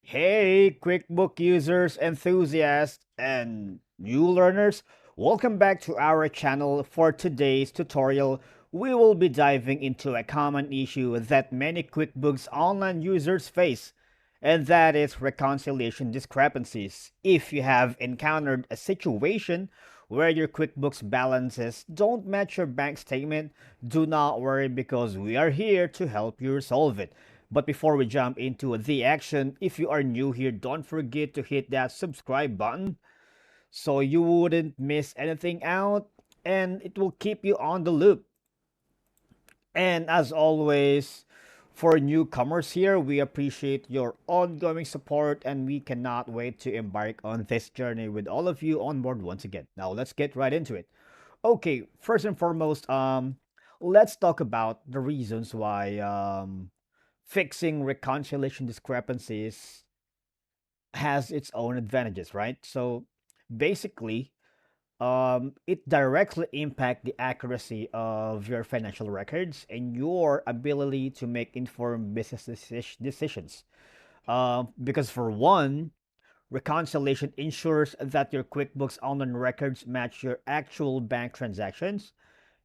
Hey, QuickBook users, enthusiasts, and new learners. Welcome back to our channel. For today's tutorial, we will be diving into a common issue that many QuickBooks online users face, and that is reconciliation discrepancies. If you have encountered a situation where your QuickBooks balances don't match your bank statement, do not worry because we are here to help you resolve it. But before we jump into the action, if you are new here, don't forget to hit that subscribe button so you wouldn't miss anything out and it will keep you on the loop. And as always, for newcomers here, we appreciate your ongoing support and we cannot wait to embark on this journey with all of you on board once again. Now, let's get right into it. Okay, first and foremost, let's talk about the reasons why fixing reconciliation discrepancies has its own advantages, right? So basically, it directly impacts the accuracy of your financial records and your ability to make informed business decisions. Because for one, reconciliation ensures that your QuickBooks online records match your actual bank transactions,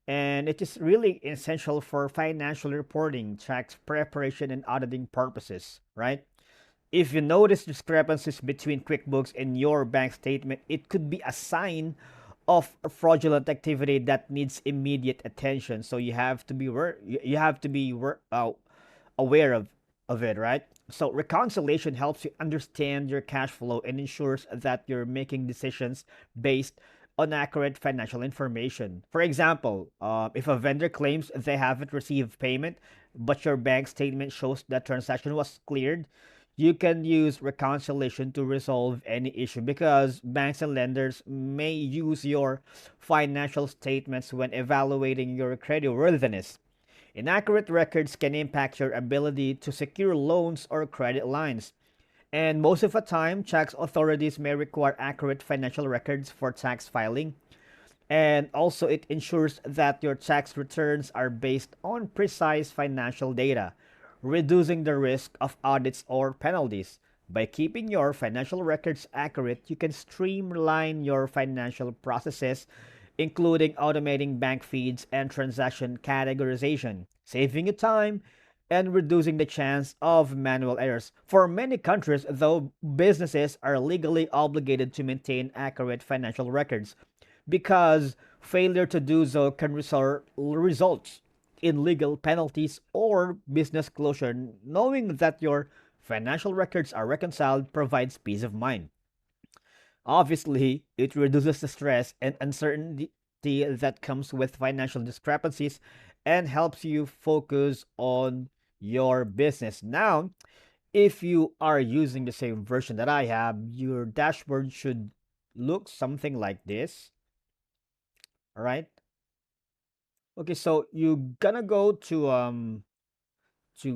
and it is really essential for financial reporting, tax preparation, and auditing purposes, right? If you notice discrepancies between QuickBooks and your bank statement, it could be a sign of fraudulent activity that needs immediate attention. So you have to be aware of it, right? So reconciliation helps you understand your cash flow and ensures that you're making decisions based on accurate financial information. For example, if a vendor claims they haven't received payment, but your bank statement shows that transaction was cleared, you can use reconciliation to resolve any issue because banks and lenders may use your financial statements when evaluating your creditworthiness. Inaccurate records can impact your ability to secure loans or credit lines. And most of the time, tax authorities may require accurate financial records for tax filing. And also, it ensures that your tax returns are based on precise financial data, reducing the risk of audits or penalties. By keeping your financial records accurate, you can streamline your financial processes, including automating bank feeds and transaction categorization, saving you time and reducing the chance of manual errors. For many countries, though, businesses are legally obligated to maintain accurate financial records because failure to do so can result in legal penalties or business closure. Knowing that your financial records are reconciled provides peace of mind. Obviously, it reduces the stress and uncertainty that comes with financial discrepancies and helps you focus on your business. Now, if you are using the same version that I have, your dashboard should look something like this. All right. Okay, so you gonna go to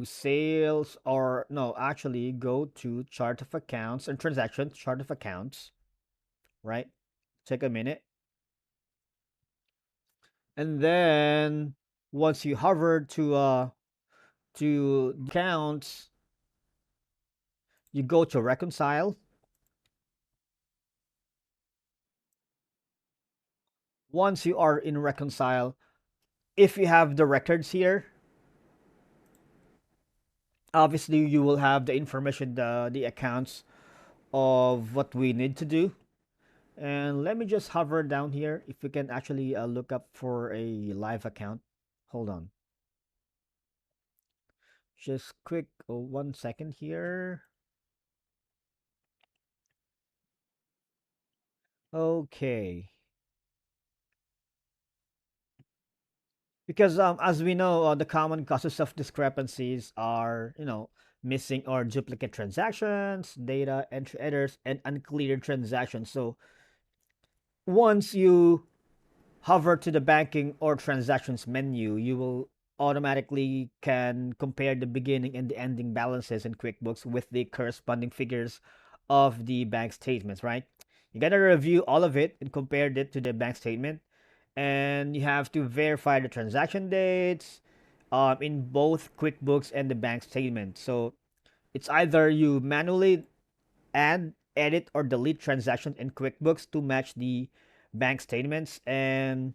sales, or no, actually go to chart of accounts and transaction chart of accounts, right? Take a minute. And then once you hover to accounts, you go to reconcile. Once you are in reconcile, if you have the records here, obviously you will have the information, the accounts of what we need to do. And let me just hover down here if we can actually look up for a live account. Hold on. Just quick 1 second here. Okay. Because as we know, the common causes of discrepancies are, missing or duplicate transactions, data entry errors, and unclear transactions. So once you hover to the banking or transactions menu, you will automatically can compare the beginning and the ending balances in QuickBooks with the corresponding figures of the bank statements, right? You gotta review all of it and compare it to the bank statement, and you have to verify the transaction dates in both QuickBooks and the bank statement. So it's either you manually add, edit, or delete transactions in QuickBooks to match the bank statements. And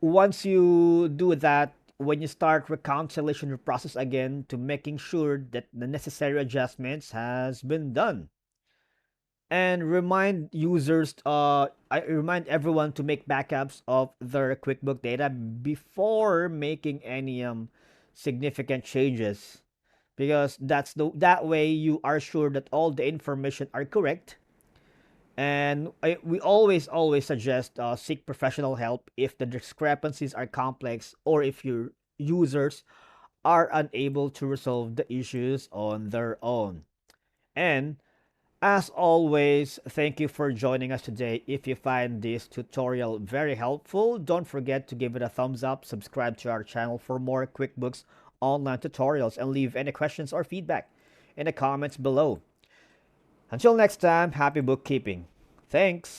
once you do that, when you start reconciliation process again, to making sure that the necessary adjustments has been done, and remind users, I remind everyone to make backups of their QuickBook data before making any significant changes, because that way you are sure that all the information are correct. And we always suggest, seek professional help if the discrepancies are complex, or if your users are unable to resolve the issues on their own. And as always, thank you for joining us today. If you find this tutorial very helpful, don't forget to give it a thumbs up, subscribe to our channel for more QuickBooks online tutorials, and leave any questions or feedback in the comments below. Until next time, happy bookkeeping. Thanks.